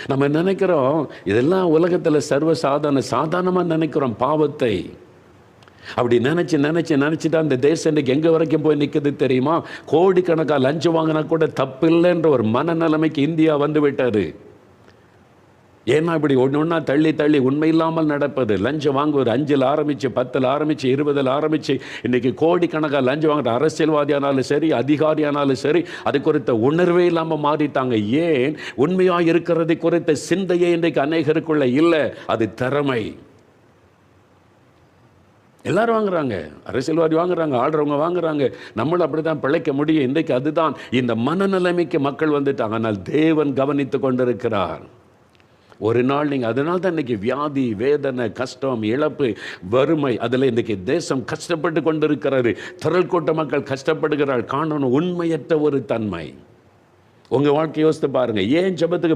நம்ம நினைக்கிறோம் இதெல்லாம் உலகத்தில் சாதாரணமாக நினைக்கிறோம் பாவத்தை. அப்படி நினச்சிட்டு அந்த தேசம் இன்றைக்கு எங்கே வரைக்கும் போய் நிற்குது தெரியுமா? கோடிக்கணக்காக லஞ்சம் வாங்கினா கூட தப்பில்லைன்ற ஒரு மனநிலைமைக்கு இந்தியா வந்து விட்டாரு. ஏன்னா இப்படி ஒன்று தள்ளி உண்மை இல்லாமல் நடப்பது. லஞ்சம் வாங்குவது 5ல் ஆரம்பித்து 10ல் ஆரம்பித்து 20ல் ஆரம்பித்து இன்றைக்கி கோடிக்கணக்காக லஞ்சம் வாங்குற அரசியல்வாதியானாலும் சரி, அதிகாரியானாலும் சரி, அது குறித்த உணர்வே இல்லாமல் மாறிட்டாங்க. ஏன்? உண்மையாக இருக்கிறது குறித்த சிந்தையே இன்றைக்கு அநேகருக்குள்ள இல்லை. அது திறமை. எல்லாரும் வாங்குறாங்க, அரசியல்வாதி வாங்குறாங்க, ஆடுறவங்க வாங்குறாங்க, நம்மளும் அப்படி தான் பிழைக்க முடியும். இன்றைக்கு அதுதான் இந்த மனநிலைமைக்கு மக்கள் வந்துட்டாங்க. ஆனால் தேவன் கவனித்து கொண்டிருக்கிறார். ஒரு நாள் நீங்கள், அதனால தான் இன்றைக்கி வியாதி, வேதனை, கஷ்டம், இழப்பு, வறுமை, அதில் இன்றைக்கி தேசம் கஷ்டப்பட்டு கொண்டிருக்கிறாரு. திரள் கூட்ட மக்கள் கஷ்டப்படுகிறார். காரணம் உண்மையற்ற ஒரு தன்மை. உங்கள் வாழ்க்கை யோசித்து பாருங்கள். ஏன் ஜெபத்துக்கு